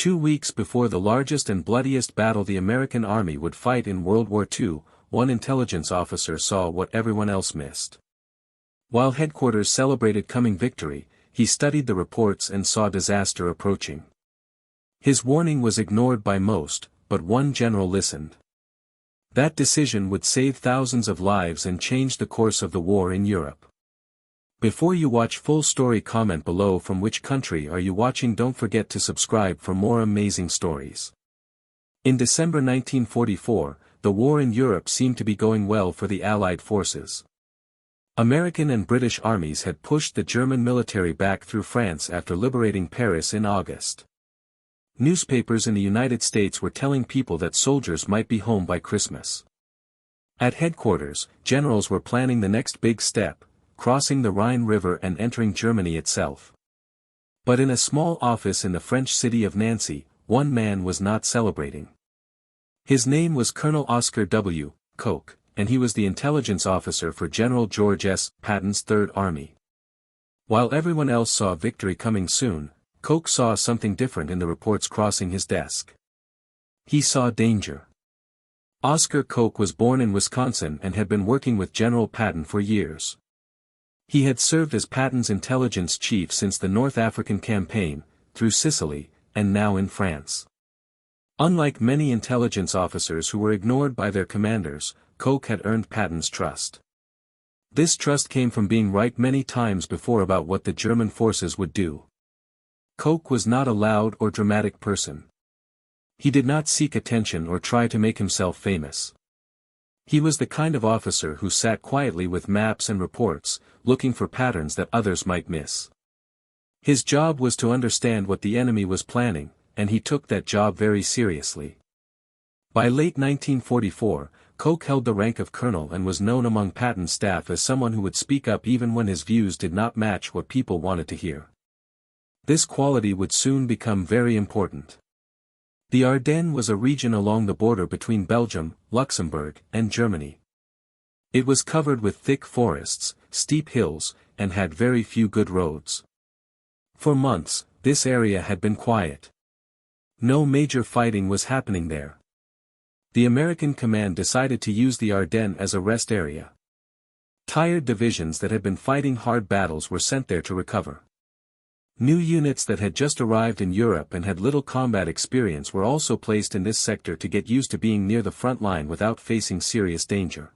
2 weeks before the largest and bloodiest battle the American Army would fight in World War II, one intelligence officer saw what everyone else missed. While headquarters celebrated coming victory, he studied the reports and saw disaster approaching. His warning was ignored by most, but one general listened. That decision would save thousands of lives and change the course of the war in Europe. Before you watch full story, comment below from which country are you watching. Don't forget to subscribe for more amazing stories. In December 1944, the war in Europe seemed to be going well for the Allied forces. American and British armies had pushed the German military back through France after liberating Paris in August. Newspapers in the United States were telling people that soldiers might be home by Christmas. At headquarters, generals were planning the next big step, crossing the Rhine River and entering Germany itself. But in a small office in the French city of Nancy, one man was not celebrating. His name was Colonel Oscar W. Koch, and he was the intelligence officer for General George S. Patton's Third Army. While everyone else saw victory coming soon, Koch saw something different in the reports crossing his desk. He saw danger. Oscar Koch was born in Wisconsin and had been working with General Patton for years. He had served as Patton's intelligence chief since the North African campaign, through Sicily, and now in France. Unlike many intelligence officers who were ignored by their commanders, Koch had earned Patton's trust. This trust came from being right many times before about what the German forces would do. Koch was not a loud or dramatic person. He did not seek attention or try to make himself famous. He was the kind of officer who sat quietly with maps and reports, looking for patterns that others might miss. His job was to understand what the enemy was planning, and he took that job very seriously. By late 1944, Koch held the rank of colonel and was known among Patton's staff as someone who would speak up even when his views did not match what people wanted to hear. This quality would soon become very important. The Ardennes was a region along the border between Belgium, Luxembourg, and Germany. It was covered with thick forests, steep hills, and had very few good roads. For months, this area had been quiet. No major fighting was happening there. The American command decided to use the Ardennes as a rest area. Tired divisions that had been fighting hard battles were sent there to recover. New units that had just arrived in Europe and had little combat experience were also placed in this sector to get used to being near the front line without facing serious danger.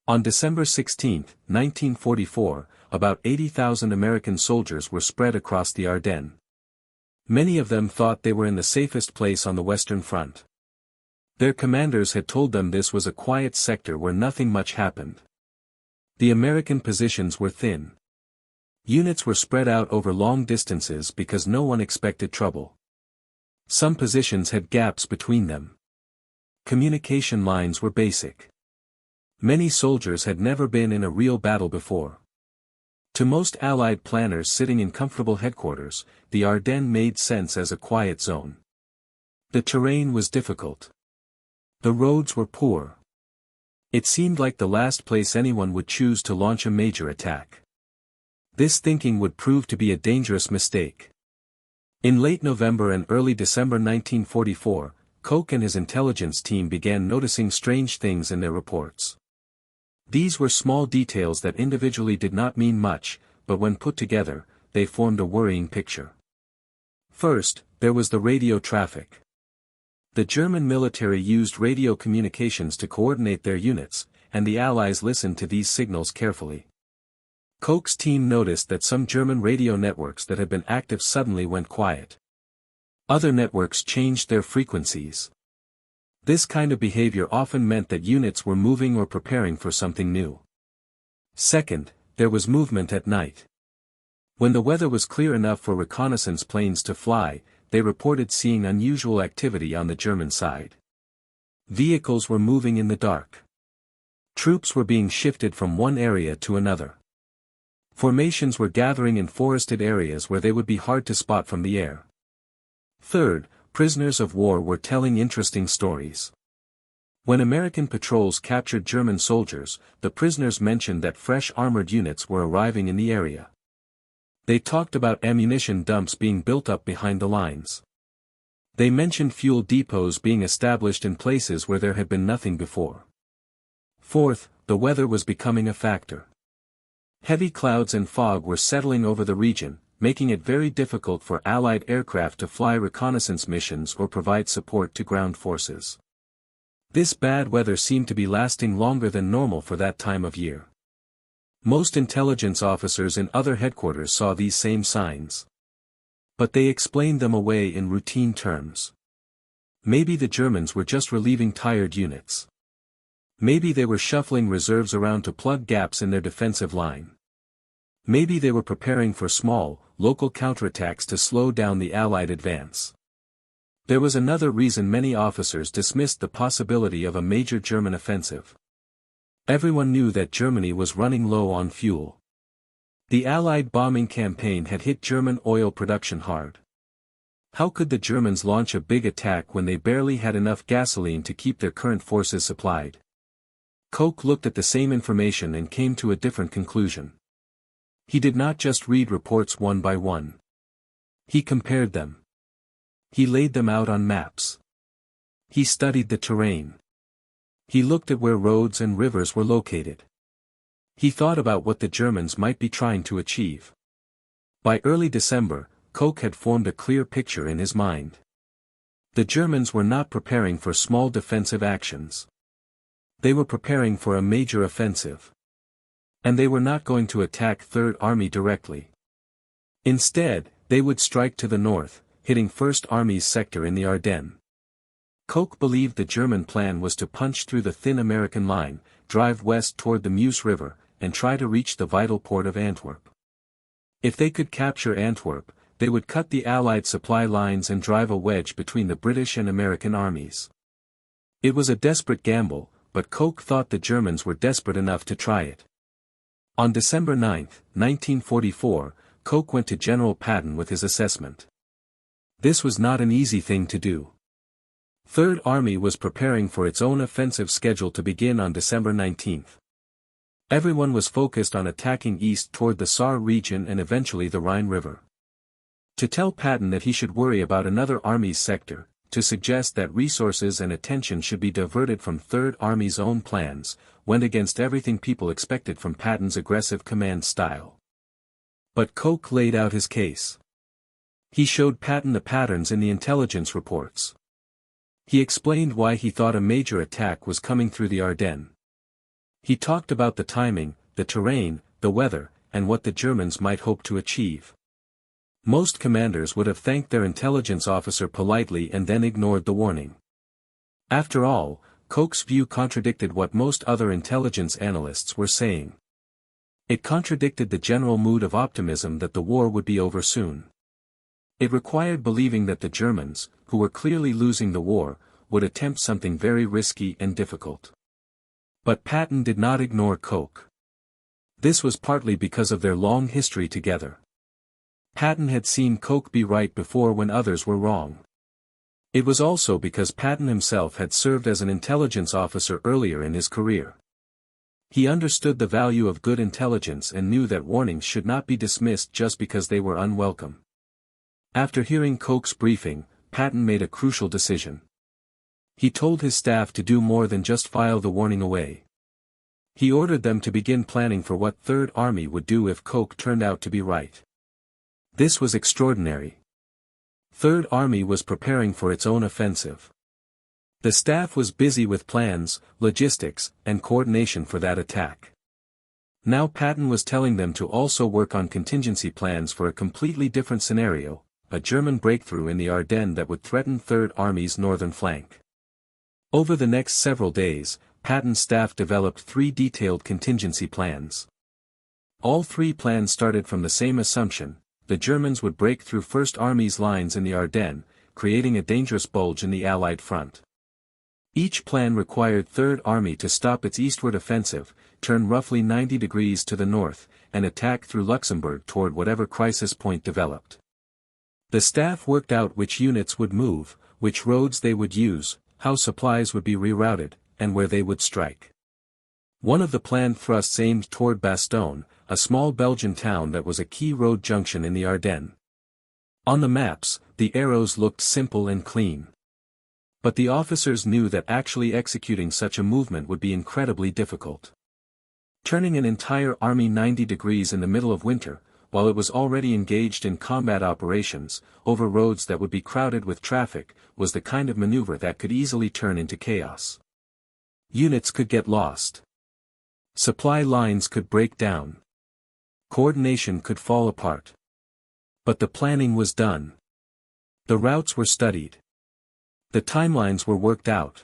On December 16, 1944, about 80,000 American soldiers were spread across the Ardennes. Many of them thought they were in the safest place on the Western Front. Their commanders had told them this was a quiet sector where nothing much happened. The American positions were thin. Units were spread out over long distances because no one expected trouble. Some positions had gaps between them. Communication lines were basic. Many soldiers had never been in a real battle before. To most Allied planners sitting in comfortable headquarters, the Ardennes made sense as a quiet zone. The terrain was difficult. The roads were poor. It seemed like the last place anyone would choose to launch a major attack. This thinking would prove to be a dangerous mistake. In late November and early December 1944, Koch and his intelligence team began noticing strange things in their reports. These were small details that individually did not mean much, but when put together, they formed a worrying picture. First, there was the radio traffic. The German military used radio communications to coordinate their units, and the Allies listened to these signals carefully. Koch's team noticed that some German radio networks that had been active suddenly went quiet. Other networks changed their frequencies. This kind of behavior often meant that units were moving or preparing for something new. Second, there was movement at night. When the weather was clear enough for reconnaissance planes to fly, they reported seeing unusual activity on the German side. Vehicles were moving in the dark. Troops were being shifted from one area to another. Formations were gathering in forested areas where they would be hard to spot from the air. Third, prisoners of war were telling interesting stories. When American patrols captured German soldiers, the prisoners mentioned that fresh armored units were arriving in the area. They talked about ammunition dumps being built up behind the lines. They mentioned fuel depots being established in places where there had been nothing before. Fourth, the weather was becoming a factor. Heavy clouds and fog were settling over the region, making it very difficult for Allied aircraft to fly reconnaissance missions or provide support to ground forces. This bad weather seemed to be lasting longer than normal for that time of year. Most intelligence officers in other headquarters saw these same signs. But they explained them away in routine terms. Maybe the Germans were just relieving tired units. Maybe they were shuffling reserves around to plug gaps in their defensive line. Maybe they were preparing for small, local counterattacks to slow down the Allied advance. There was another reason many officers dismissed the possibility of a major German offensive. Everyone knew that Germany was running low on fuel. The Allied bombing campaign had hit German oil production hard. How could the Germans launch a big attack when they barely had enough gasoline to keep their current forces supplied? Koch looked at the same information and came to a different conclusion. He did not just read reports one by one. He compared them. He laid them out on maps. He studied the terrain. He looked at where roads and rivers were located. He thought about what the Germans might be trying to achieve. By early December, Koch had formed a clear picture in his mind. The Germans were not preparing for small defensive actions. They were preparing for a major offensive. And they were not going to attack Third Army directly. Instead, they would strike to the north, hitting First Army's sector in the Ardennes. Koch believed the German plan was to punch through the thin American line, drive west toward the Meuse River, and try to reach the vital port of Antwerp. If they could capture Antwerp, they would cut the Allied supply lines and drive a wedge between the British and American armies. It was a desperate gamble, but Koch thought the Germans were desperate enough to try it. On December 9, 1944, Koch went to General Patton with his assessment. This was not an easy thing to do. Third Army was preparing for its own offensive schedule to begin on December 19. Everyone was focused on attacking east toward the Saar region and eventually the Rhine River. To tell Patton that he should worry about another army's sector, to suggest that resources and attention should be diverted from Third Army's own plans, went against everything people expected from Patton's aggressive command style. But Koch laid out his case. He showed Patton the patterns in the intelligence reports. He explained why he thought a major attack was coming through the Ardennes. He talked about the timing, the terrain, the weather, and what the Germans might hope to achieve. Most commanders would have thanked their intelligence officer politely and then ignored the warning. After all, Koch's view contradicted what most other intelligence analysts were saying. It contradicted the general mood of optimism that the war would be over soon. It required believing that the Germans, who were clearly losing the war, would attempt something very risky and difficult. But Patton did not ignore Koch. This was partly because of their long history together. Patton had seen Koch be right before when others were wrong. It was also because Patton himself had served as an intelligence officer earlier in his career. He understood the value of good intelligence and knew that warnings should not be dismissed just because they were unwelcome. After hearing Koch's briefing, Patton made a crucial decision. He told his staff to do more than just file the warning away. He ordered them to begin planning for what Third Army would do if Koch turned out to be right. This was extraordinary. Third Army was preparing for its own offensive. The staff was busy with plans, logistics, and coordination for that attack. Now Patton was telling them to also work on contingency plans for a completely different scenario, a German breakthrough in the Ardennes that would threaten Third Army's northern flank. Over the next several days, Patton's staff developed 3 detailed contingency plans. All 3 plans started from the same assumption: the Germans would break through First Army's lines in the Ardennes, creating a dangerous bulge in the Allied front. Each plan required Third Army to stop its eastward offensive, turn roughly 90 degrees to the north, and attack through Luxembourg toward whatever crisis point developed. The staff worked out which units would move, which roads they would use, how supplies would be rerouted, and where they would strike. One of the planned thrusts aimed toward Bastogne, a small Belgian town that was a key road junction in the Ardennes. On the maps, the arrows looked simple and clean. But the officers knew that actually executing such a movement would be incredibly difficult. Turning an entire army 90 degrees in the middle of winter, while it was already engaged in combat operations, over roads that would be crowded with traffic, was the kind of maneuver that could easily turn into chaos. Units could get lost. Supply lines could break down. Coordination could fall apart. But the planning was done. The routes were studied. The timelines were worked out.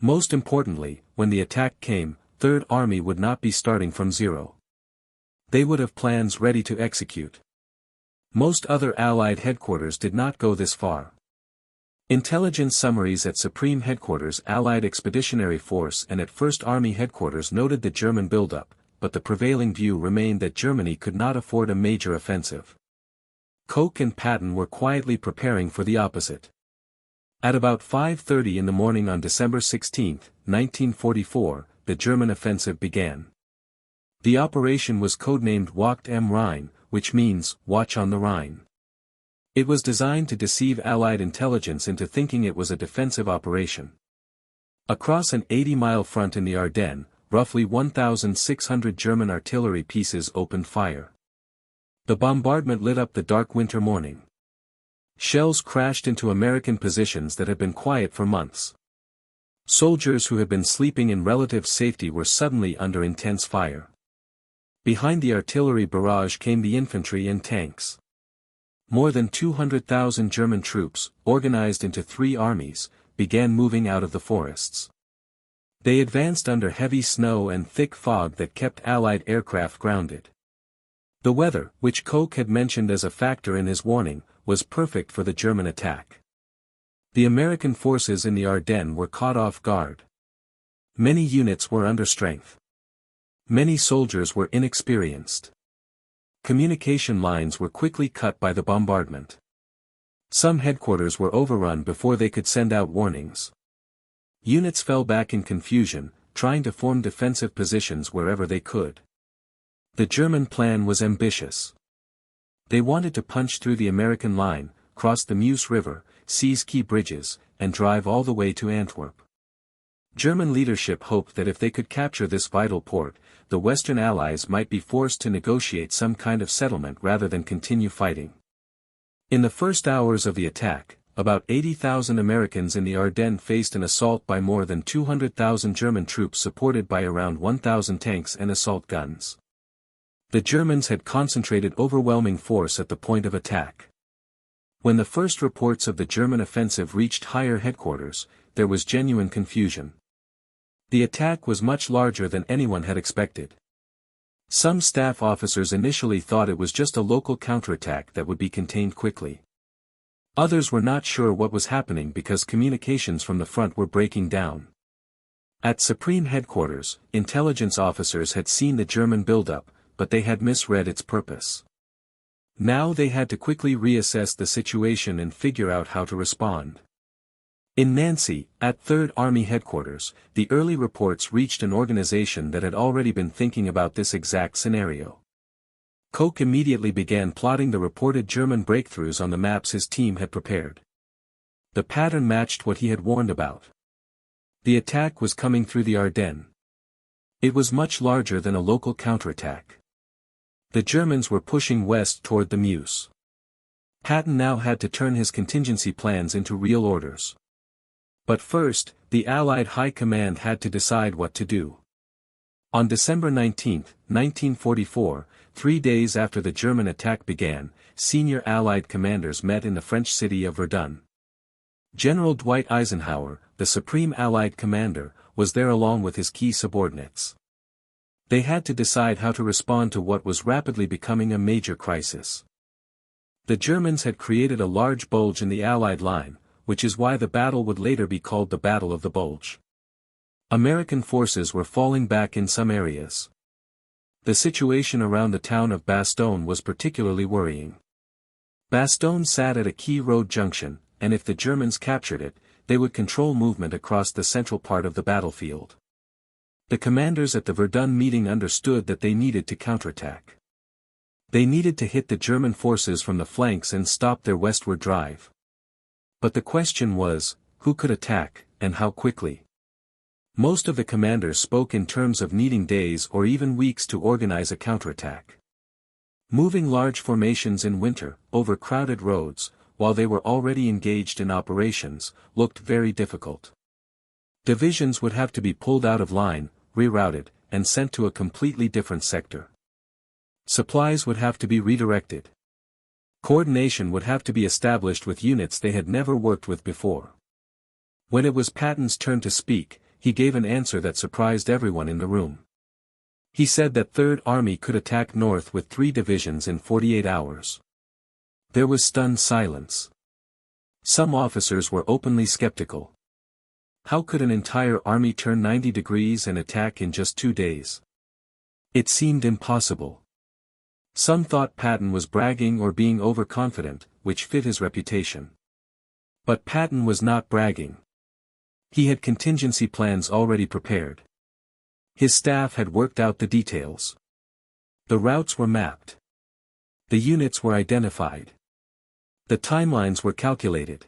Most importantly, when the attack came, Third Army would not be starting from zero. They would have plans ready to execute. Most other Allied headquarters did not go this far. Intelligence summaries at Supreme Headquarters Allied Expeditionary Force and at First Army Headquarters noted the German buildup, but the prevailing view remained that Germany could not afford a major offensive. Koch and Patton were quietly preparing for the opposite. At about 5:30 in the morning on December 16, 1944, the German offensive began. The operation was codenamed Wacht am Rhein, which means, watch on the Rhine. It was designed to deceive Allied intelligence into thinking it was a defensive operation. Across an 80-mile front in the Ardennes, roughly 1,600 German artillery pieces opened fire. The bombardment lit up the dark winter morning. Shells crashed into American positions that had been quiet for months. Soldiers who had been sleeping in relative safety were suddenly under intense fire. Behind the artillery barrage came the infantry and tanks. More than 200,000 German troops, organized into 3 armies, began moving out of the forests. They advanced under heavy snow and thick fog that kept Allied aircraft grounded. The weather, which Koch had mentioned as a factor in his warning, was perfect for the German attack. The American forces in the Ardennes were caught off guard. Many units were under strength. Many soldiers were inexperienced. Communication lines were quickly cut by the bombardment. Some headquarters were overrun before they could send out warnings. Units fell back in confusion, trying to form defensive positions wherever they could. The German plan was ambitious. They wanted to punch through the American line, cross the Meuse River, seize key bridges, and drive all the way to Antwerp. German leadership hoped that if they could capture this vital port, the Western Allies might be forced to negotiate some kind of settlement rather than continue fighting. In the first hours of the attack, about 80,000 Americans in the Ardennes faced an assault by more than 200,000 German troops supported by around 1,000 tanks and assault guns. The Germans had concentrated overwhelming force at the point of attack. When the first reports of the German offensive reached higher headquarters, there was genuine confusion. The attack was much larger than anyone had expected. Some staff officers initially thought it was just a local counterattack that would be contained quickly. Others were not sure what was happening because communications from the front were breaking down. At Supreme Headquarters, intelligence officers had seen the German buildup, but they had misread its purpose. Now they had to quickly reassess the situation and figure out how to respond. In Nancy, at Third Army Headquarters, the early reports reached an organization that had already been thinking about this exact scenario. Koch immediately began plotting the reported German breakthroughs on the maps his team had prepared. The pattern matched what he had warned about. The attack was coming through the Ardennes. It was much larger than a local counterattack. The Germans were pushing west toward the Meuse. Patton now had to turn his contingency plans into real orders. But first, the Allied High Command had to decide what to do. On December 19, 1944, 3 days after the German attack began, senior Allied commanders met in the French city of Verdun. General Dwight Eisenhower, the Supreme Allied Commander, was there along with his key subordinates. They had to decide how to respond to what was rapidly becoming a major crisis. The Germans had created a large bulge in the Allied line, which is why the battle would later be called the Battle of the Bulge. American forces were falling back in some areas. The situation around the town of Bastogne was particularly worrying. Bastogne sat at a key road junction, and if the Germans captured it, they would control movement across the central part of the battlefield. The commanders at the Verdun meeting understood that they needed to counterattack. They needed to hit the German forces from the flanks and stop their westward drive. But the question was, who could attack, and how quickly? Most of the commanders spoke in terms of needing days or even weeks to organize a counterattack. Moving large formations in winter, over crowded roads, while they were already engaged in operations, looked very difficult. Divisions would have to be pulled out of line, rerouted, and sent to a completely different sector. Supplies would have to be redirected. Coordination would have to be established with units they had never worked with before. When it was Patton's turn to speak, he gave an answer that surprised everyone in the room. He said that Third Army could attack north with 3 divisions in 48 hours. There was stunned silence. Some officers were openly skeptical. How could an entire army turn 90 degrees and attack in just 2 days? It seemed impossible. Some thought Patton was bragging or being overconfident, which fit his reputation. But Patton was not bragging. He had contingency plans already prepared. His staff had worked out the details. The routes were mapped. The units were identified. The timelines were calculated.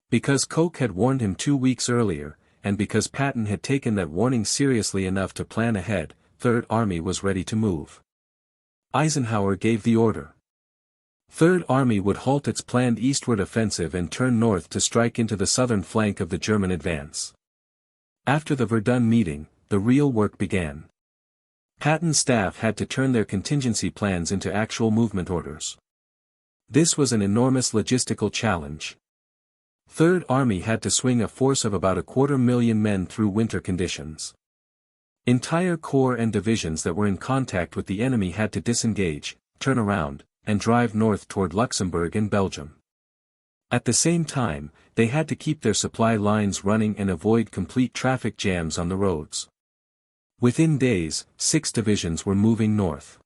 Because Koch had warned him 2 weeks earlier, and because Patton had taken that warning seriously enough to plan ahead, Third Army was ready to move. Eisenhower gave the order. Third Army would halt its planned eastward offensive and turn north to strike into the southern flank of the German advance. After the Verdun meeting, the real work began. Patton's staff had to turn their contingency plans into actual movement orders. This was an enormous logistical challenge. Third Army had to swing a force of about 250,000 men through winter conditions. Entire corps and divisions that were in contact with the enemy had to disengage, turn around, and drive north toward Luxembourg and Belgium. At the same time, they had to keep their supply lines running and avoid complete traffic jams on the roads. Within days, 6 divisions were moving north.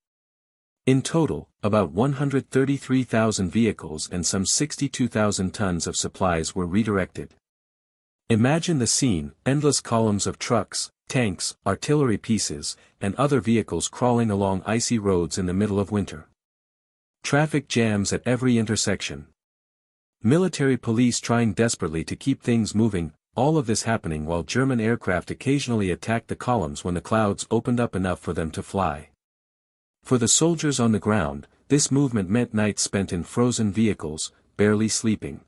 In total, about 133,000 vehicles and some 62,000 tons of supplies were redirected. Imagine the scene: endless columns of trucks, tanks, artillery pieces, and other vehicles crawling along icy roads in the middle of winter. Traffic jams at every intersection. Military police trying desperately to keep things moving, all of this happening while German aircraft occasionally attacked the columns when the clouds opened up enough for them to fly. For the soldiers on the ground, this movement meant nights spent in frozen vehicles, barely sleeping.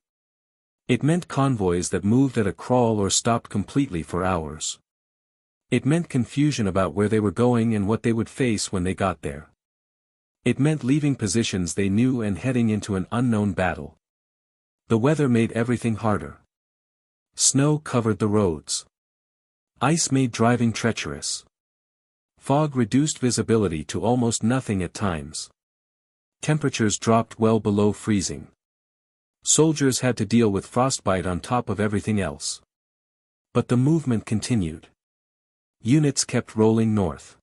It meant convoys that moved at a crawl or stopped completely for hours. It meant confusion about where they were going and what they would face when they got there. It meant leaving positions they knew and heading into an unknown battle. The weather made everything harder. Snow covered the roads. Ice made driving treacherous. Fog reduced visibility to almost nothing at times. Temperatures dropped well below freezing. Soldiers had to deal with frostbite on top of everything else. But the movement continued. Units kept rolling north.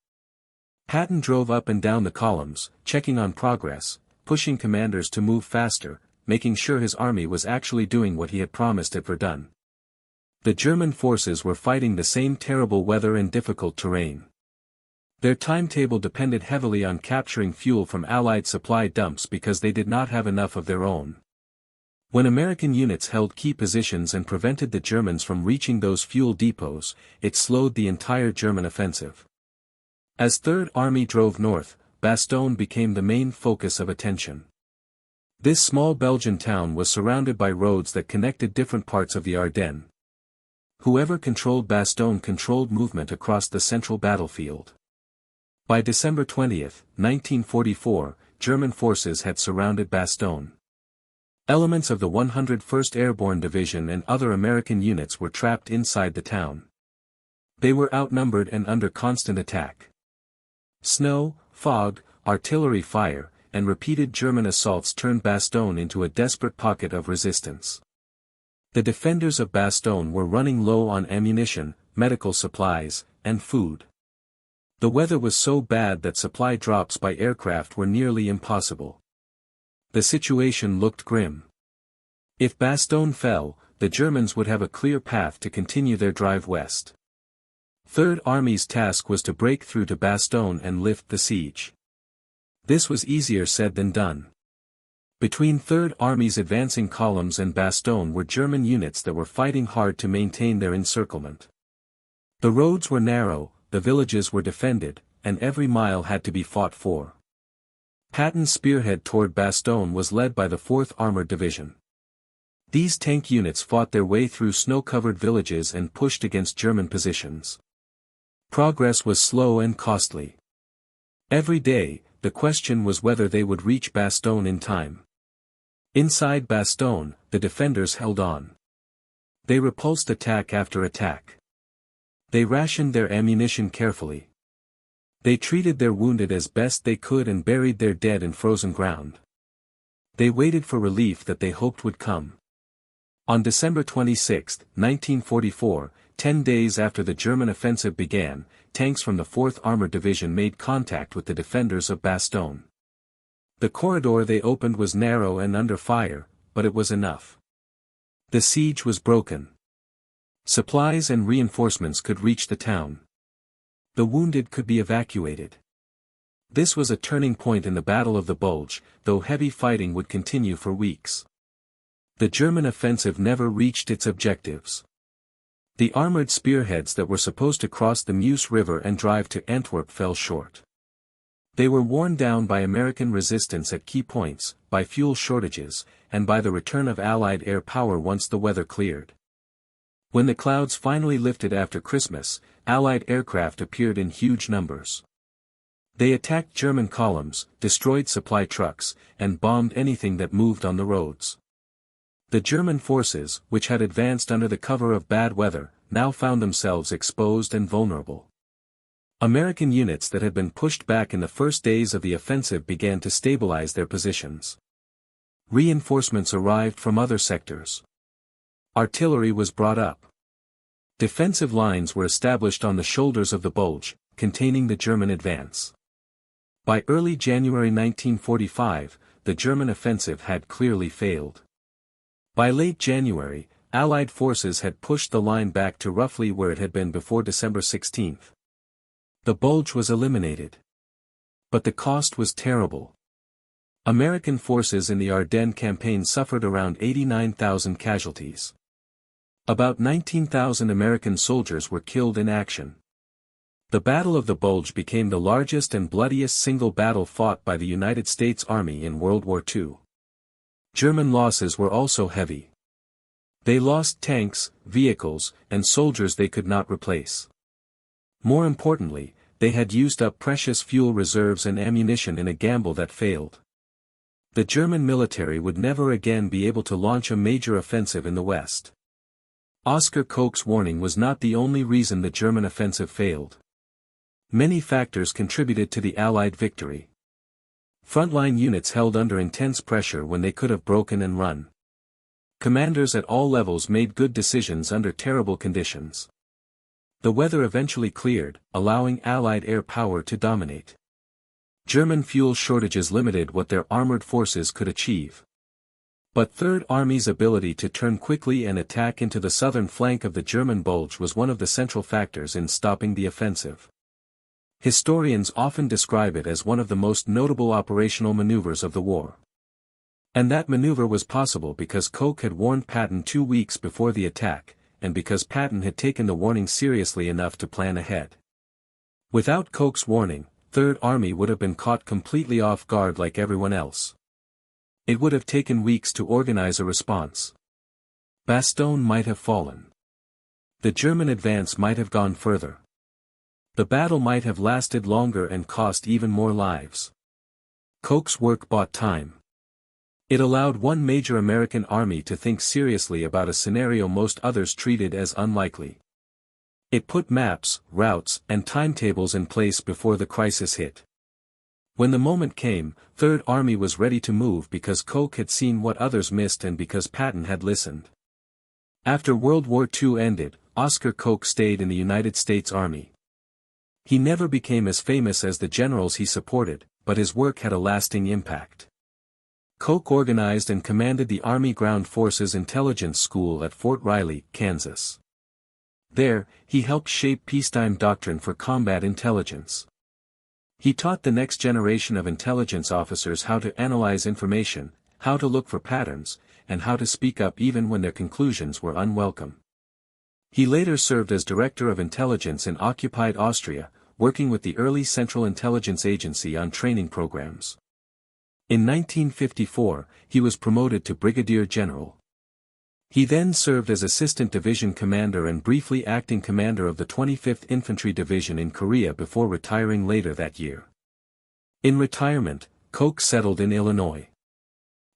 Patton drove up and down the columns, checking on progress, pushing commanders to move faster, making sure his army was actually doing what he had promised at Verdun. The German forces were fighting the same terrible weather and difficult terrain. Their timetable depended heavily on capturing fuel from Allied supply dumps because they did not have enough of their own. When American units held key positions and prevented the Germans from reaching those fuel depots, it slowed the entire German offensive. As Third Army drove north, Bastogne became the main focus of attention. This small Belgian town was surrounded by roads that connected different parts of the Ardennes. Whoever controlled Bastogne controlled movement across the central battlefield. By December 20, 1944, German forces had surrounded Bastogne. Elements of the 101st Airborne Division and other American units were trapped inside the town. They were outnumbered and under constant attack. Snow, fog, artillery fire, and repeated German assaults turned Bastogne into a desperate pocket of resistance. The defenders of Bastogne were running low on ammunition, medical supplies, and food. The weather was so bad that supply drops by aircraft were nearly impossible. The situation looked grim. If Bastogne fell, the Germans would have a clear path to continue their drive west. Third Army's task was to break through to Bastogne and lift the siege. This was easier said than done. Between Third Army's advancing columns and Bastogne were German units that were fighting hard to maintain their encirclement. The roads were narrow, the villages were defended, and every mile had to be fought for. Patton's spearhead toward Bastogne was led by the 4th Armored Division. These tank units fought their way through snow-covered villages and pushed against German positions. Progress was slow and costly. Every day, the question was whether they would reach Bastogne in time. Inside Bastogne, the defenders held on. They repulsed attack after attack. They rationed their ammunition carefully. They treated their wounded as best they could and buried their dead in frozen ground. They waited for relief that they hoped would come. On December 26, 1944, 10 days after the German offensive began, tanks from the 4th Armored Division made contact with the defenders of Bastogne. The corridor they opened was narrow and under fire, but it was enough. The siege was broken. Supplies and reinforcements could reach the town. The wounded could be evacuated. This was a turning point in the Battle of the Bulge, though heavy fighting would continue for weeks. The German offensive never reached its objectives. The armored spearheads that were supposed to cross the Meuse River and drive to Antwerp fell short. They were worn down by American resistance at key points, by fuel shortages, and by the return of Allied air power once the weather cleared. When the clouds finally lifted after Christmas, Allied aircraft appeared in huge numbers. They attacked German columns, destroyed supply trucks, and bombed anything that moved on the roads. The German forces, which had advanced under the cover of bad weather, now found themselves exposed and vulnerable. American units that had been pushed back in the first days of the offensive began to stabilize their positions. Reinforcements arrived from other sectors. Artillery was brought up. Defensive lines were established on the shoulders of the Bulge, containing the German advance. By early January 1945, the German offensive had clearly failed. By late January, Allied forces had pushed the line back to roughly where it had been before December 16. The Bulge was eliminated. But the cost was terrible. American forces in the Ardennes campaign suffered around 89,000 casualties. About 19,000 American soldiers were killed in action. The Battle of the Bulge became the largest and bloodiest single battle fought by the United States Army in World War II. German losses were also heavy. They lost tanks, vehicles, and soldiers they could not replace. More importantly, they had used up precious fuel reserves and ammunition in a gamble that failed. The German military would never again be able to launch a major offensive in the West. Oskar Koch's warning was not the only reason the German offensive failed. Many factors contributed to the Allied victory. Frontline units held under intense pressure when they could have broken and run. Commanders at all levels made good decisions under terrible conditions. The weather eventually cleared, allowing Allied air power to dominate. German fuel shortages limited what their armored forces could achieve. But Third Army's ability to turn quickly and attack into the southern flank of the German Bulge was one of the central factors in stopping the offensive. Historians often describe it as one of the most notable operational maneuvers of the war. And that maneuver was possible because Koch had warned Patton 2 weeks before the attack, and because Patton had taken the warning seriously enough to plan ahead. Without Koch's warning, Third Army would have been caught completely off guard like everyone else. It would have taken weeks to organize a response. Bastogne might have fallen. The German advance might have gone further. The battle might have lasted longer and cost even more lives. Koch's work bought time. It allowed one major American army to think seriously about a scenario most others treated as unlikely. It put maps, routes, and timetables in place before the crisis hit. When the moment came, Third Army was ready to move because Koch had seen what others missed and because Patton had listened. After World War II ended, Oskar Koch stayed in the United States Army. He never became as famous as the generals he supported, but his work had a lasting impact. Koch organized and commanded the Army Ground Forces Intelligence School at Fort Riley, Kansas. There, he helped shape peacetime doctrine for combat intelligence. He taught the next generation of intelligence officers how to analyze information, how to look for patterns, and how to speak up even when their conclusions were unwelcome. He later served as Director of Intelligence in occupied Austria, working with the early Central Intelligence Agency on training programs. In 1954, he was promoted to Brigadier General. He then served as Assistant Division Commander and briefly Acting Commander of the 25th Infantry Division in Korea before retiring later that year. In retirement, Koch settled in Illinois.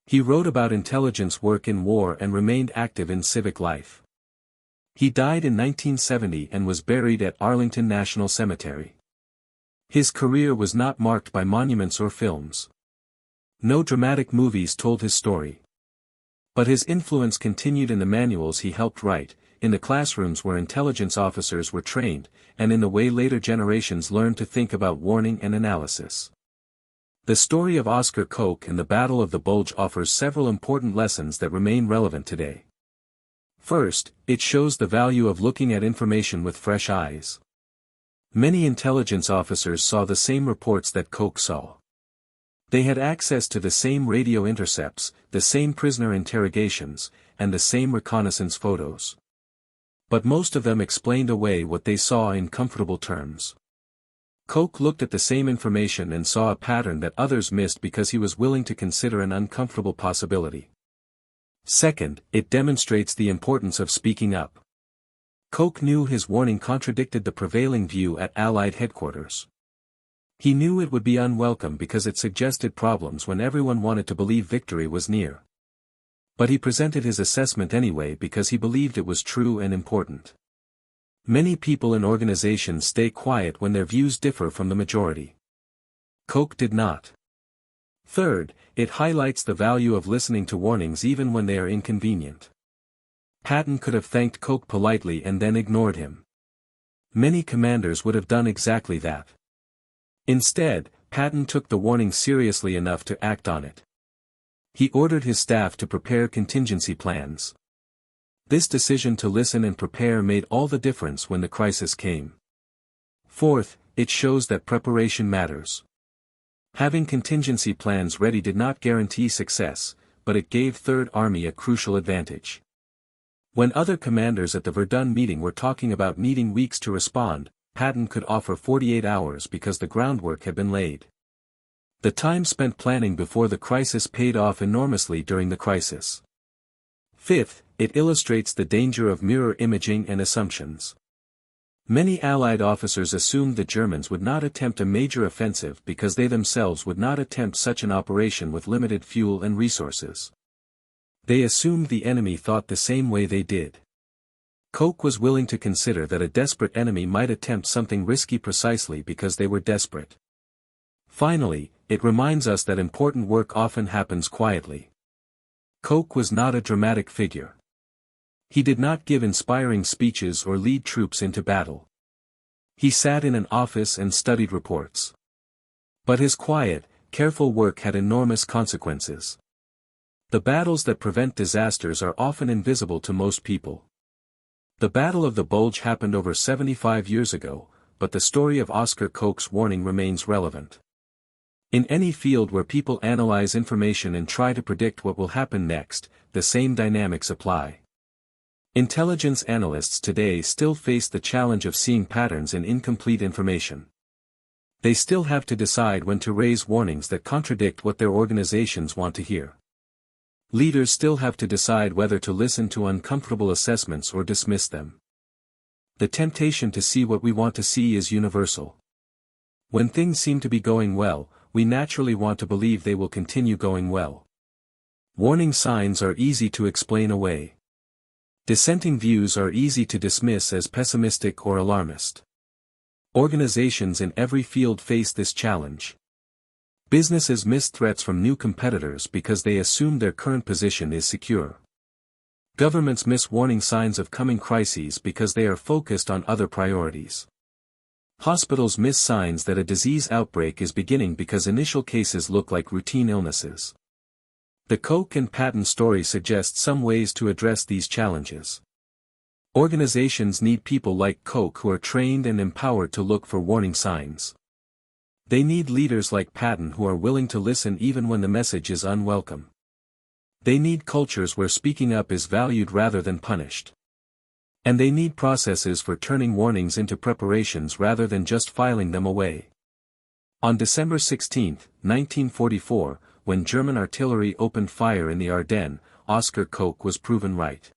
He wrote about intelligence work in war and remained active in civic life. He died in 1970 and was buried at Arlington National Cemetery. His career was not marked by monuments or films. No dramatic movies told his story. But his influence continued in the manuals he helped write, in the classrooms where intelligence officers were trained, and in the way later generations learned to think about warning and analysis. The story of Oscar Koch and the Battle of the Bulge offers several important lessons that remain relevant today. First, it shows the value of looking at information with fresh eyes. Many intelligence officers saw the same reports that Koch saw. They had access to the same radio intercepts, the same prisoner interrogations, and the same reconnaissance photos. But most of them explained away what they saw in comfortable terms. Koch looked at the same information and saw a pattern that others missed because he was willing to consider an uncomfortable possibility. Second, it demonstrates the importance of speaking up. Koch knew his warning contradicted the prevailing view at Allied headquarters. He knew it would be unwelcome because it suggested problems when everyone wanted to believe victory was near. But he presented his assessment anyway because he believed it was true and important. Many people in organizations stay quiet when their views differ from the majority. Koch did not. Third, it highlights the value of listening to warnings even when they are inconvenient. Patton could have thanked Koch politely and then ignored him. Many commanders would have done exactly that. Instead, Patton took the warning seriously enough to act on it. He ordered his staff to prepare contingency plans. This decision to listen and prepare made all the difference when the crisis came. Fourth, it shows that preparation matters. Having contingency plans ready did not guarantee success, but it gave Third Army a crucial advantage. When other commanders at the Verdun meeting were talking about needing weeks to respond, Patton could offer 48 hours because the groundwork had been laid. The time spent planning before the crisis paid off enormously during the crisis. Fifth, it illustrates the danger of mirror imaging and assumptions. Many Allied officers assumed the Germans would not attempt a major offensive because they themselves would not attempt such an operation with limited fuel and resources. They assumed the enemy thought the same way they did. Koch was willing to consider that a desperate enemy might attempt something risky precisely because they were desperate. Finally, it reminds us that important work often happens quietly. Koch was not a dramatic figure. He did not give inspiring speeches or lead troops into battle. He sat in an office and studied reports. But his quiet, careful work had enormous consequences. The battles that prevent disasters are often invisible to most people. The Battle of the Bulge happened over 75 years ago, but the story of Oscar Koch's warning remains relevant. In any field where people analyze information and try to predict what will happen next, the same dynamics apply. Intelligence analysts today still face the challenge of seeing patterns in incomplete information. They still have to decide when to raise warnings that contradict what their organizations want to hear. Leaders still have to decide whether to listen to uncomfortable assessments or dismiss them. The temptation to see what we want to see is universal. When things seem to be going well, we naturally want to believe they will continue going well. Warning signs are easy to explain away. Dissenting views are easy to dismiss as pessimistic or alarmist. Organizations in every field face this challenge. Businesses miss threats from new competitors because they assume their current position is secure. Governments miss warning signs of coming crises because they are focused on other priorities. Hospitals miss signs that a disease outbreak is beginning because initial cases look like routine illnesses. The Koch and Patton story suggests some ways to address these challenges. Organizations need people like Koch who are trained and empowered to look for warning signs. They need leaders like Patton who are willing to listen even when the message is unwelcome. They need cultures where speaking up is valued rather than punished. And they need processes for turning warnings into preparations rather than just filing them away. On December 16, 1944, when German artillery opened fire in the Ardennes, Oskar Koch was proven right.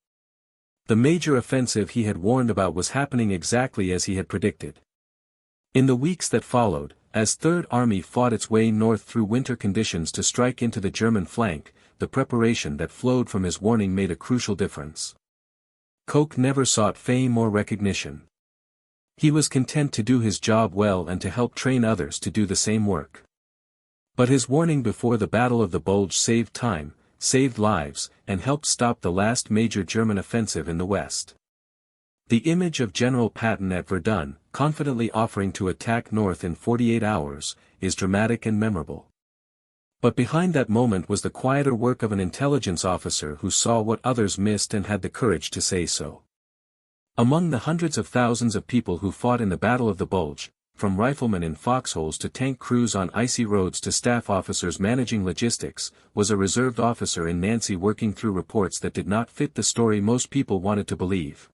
The major offensive he had warned about was happening exactly as he had predicted. In the weeks that followed, as Third Army fought its way north through winter conditions to strike into the German flank, the preparation that flowed from his warning made a crucial difference. Koch never sought fame or recognition. He was content to do his job well and to help train others to do the same work. But his warning before the Battle of the Bulge saved time, saved lives, and helped stop the last major German offensive in the West. The image of General Patton at Verdun, confidently offering to attack north in 48 hours, is dramatic and memorable. But behind that moment was the quieter work of an intelligence officer who saw what others missed and had the courage to say so. Among the hundreds of thousands of people who fought in the Battle of the Bulge, from riflemen in foxholes to tank crews on icy roads to staff officers managing logistics, was a reserved officer in Nancy working through reports that did not fit the story most people wanted to believe.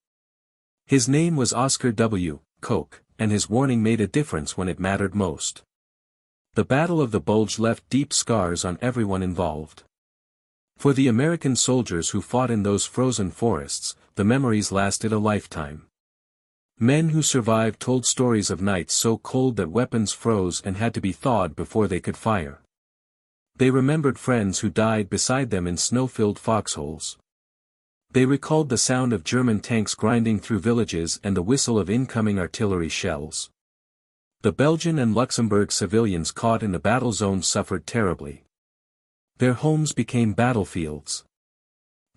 His name was Oskar W. Koch, and his warning made a difference when it mattered most. The Battle of the Bulge left deep scars on everyone involved. For the American soldiers who fought in those frozen forests, the memories lasted a lifetime. Men who survived told stories of nights so cold that weapons froze and had to be thawed before they could fire. They remembered friends who died beside them in snow-filled foxholes. They recalled the sound of German tanks grinding through villages and the whistle of incoming artillery shells. The Belgian and Luxembourg civilians caught in the battle zone suffered terribly. Their homes became battlefields.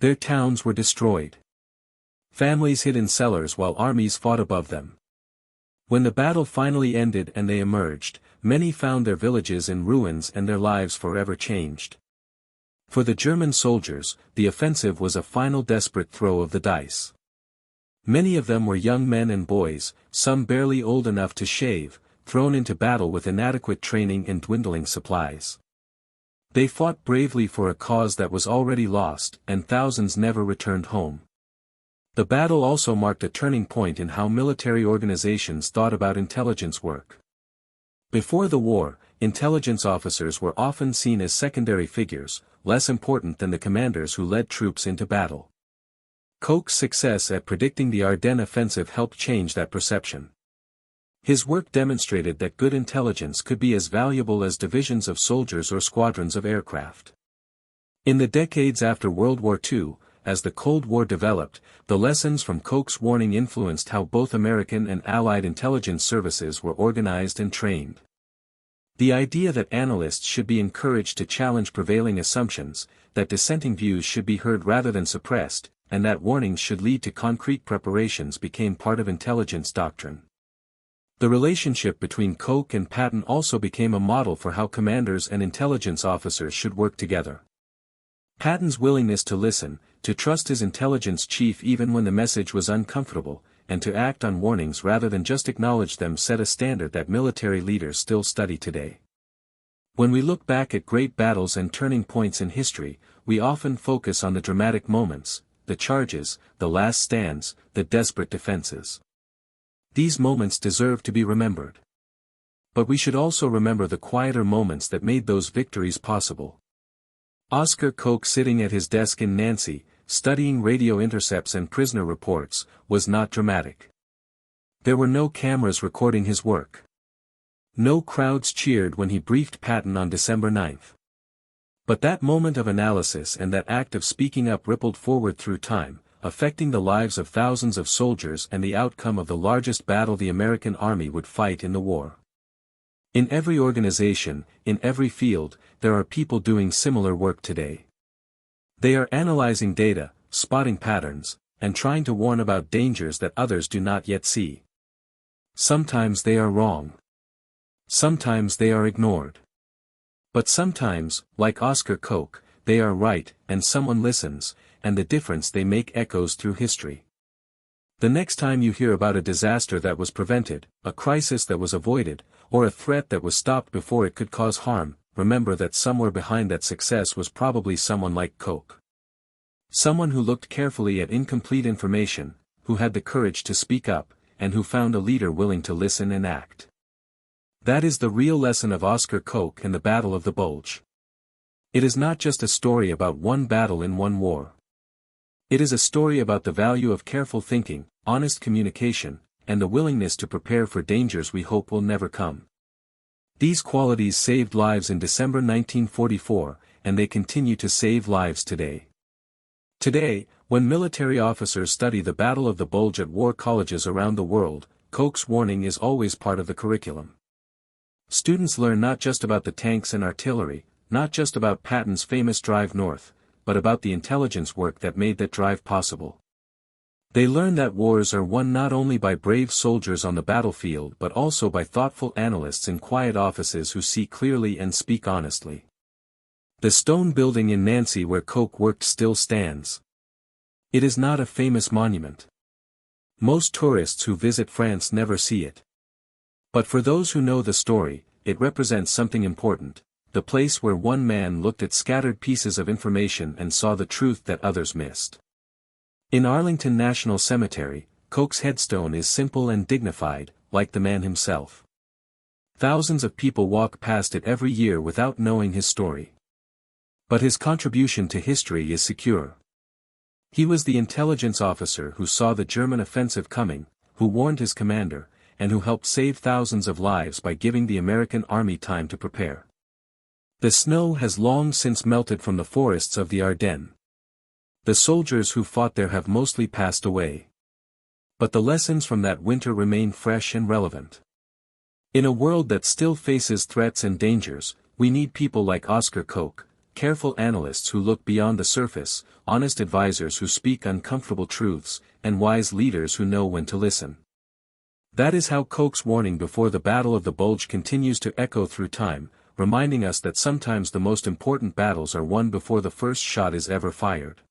Their towns were destroyed. Families hid in cellars while armies fought above them. When the battle finally ended and they emerged, many found their villages in ruins and their lives forever changed. For the German soldiers, the offensive was a final desperate throw of the dice. Many of them were young men and boys, some barely old enough to shave, thrown into battle with inadequate training and dwindling supplies. They fought bravely for a cause that was already lost, and thousands never returned home. The battle also marked a turning point in how military organizations thought about intelligence work. Before the war, intelligence officers were often seen as secondary figures, less important than the commanders who led troops into battle. Koch's success at predicting the Ardennes offensive helped change that perception. His work demonstrated that good intelligence could be as valuable as divisions of soldiers or squadrons of aircraft. In the decades after World War II, as the Cold War developed, the lessons from Koch's warning influenced how both American and Allied intelligence services were organized and trained. The idea that analysts should be encouraged to challenge prevailing assumptions, that dissenting views should be heard rather than suppressed, and that warnings should lead to concrete preparations became part of intelligence doctrine. The relationship between Koch and Patton also became a model for how commanders and intelligence officers should work together. Patton's willingness to listen, to trust his intelligence chief even when the message was uncomfortable, and to act on warnings rather than just acknowledge them set a standard that military leaders still study today. When we look back at great battles and turning points in history, we often focus on the dramatic moments, the charges, the last stands, the desperate defenses. These moments deserve to be remembered. But we should also remember the quieter moments that made those victories possible. Oskar Koch, sitting at his desk in Nancy, studying radio intercepts and prisoner reports, was not dramatic. There were no cameras recording his work. No crowds cheered when he briefed Patton on December 9. But that moment of analysis and that act of speaking up rippled forward through time, affecting the lives of thousands of soldiers and the outcome of the largest battle the American Army would fight in the war. In every organization, in every field, there are people doing similar work today. They are analyzing data, spotting patterns, and trying to warn about dangers that others do not yet see. Sometimes they are wrong. Sometimes they are ignored. But sometimes, like Oskar Koch, they are right, and someone listens, and the difference they make echoes through history. The next time you hear about a disaster that was prevented, a crisis that was avoided, or a threat that was stopped before it could cause harm, remember that somewhere behind that success was probably someone like Koch. Someone who looked carefully at incomplete information, who had the courage to speak up, and who found a leader willing to listen and act. That is the real lesson of Oscar Koch and the Battle of the Bulge. It is not just a story about one battle in one war. It is a story about the value of careful thinking, honest communication, and the willingness to prepare for dangers we hope will never come. These qualities saved lives in December 1944, and they continue to save lives today. Today, when military officers study the Battle of the Bulge at war colleges around the world, Koch's warning is always part of the curriculum. Students learn not just about the tanks and artillery, not just about Patton's famous drive north, but about the intelligence work that made that drive possible. They learn that wars are won not only by brave soldiers on the battlefield but also by thoughtful analysts in quiet offices who see clearly and speak honestly. The stone building in Nancy where Koch worked still stands. It is not a famous monument. Most tourists who visit France never see it. But for those who know the story, it represents something important, the place where one man looked at scattered pieces of information and saw the truth that others missed. In Arlington National Cemetery, Koch's headstone is simple and dignified, like the man himself. Thousands of people walk past it every year without knowing his story. But his contribution to history is secure. He was the intelligence officer who saw the German offensive coming, who warned his commander, and who helped save thousands of lives by giving the American army time to prepare. The snow has long since melted from the forests of the Ardennes. The soldiers who fought there have mostly passed away. But the lessons from that winter remain fresh and relevant. In a world that still faces threats and dangers, we need people like Oscar Koch, careful analysts who look beyond the surface, honest advisors who speak uncomfortable truths, and wise leaders who know when to listen. That is how Koch's warning before the Battle of the Bulge continues to echo through time, reminding us that sometimes the most important battles are won before the first shot is ever fired.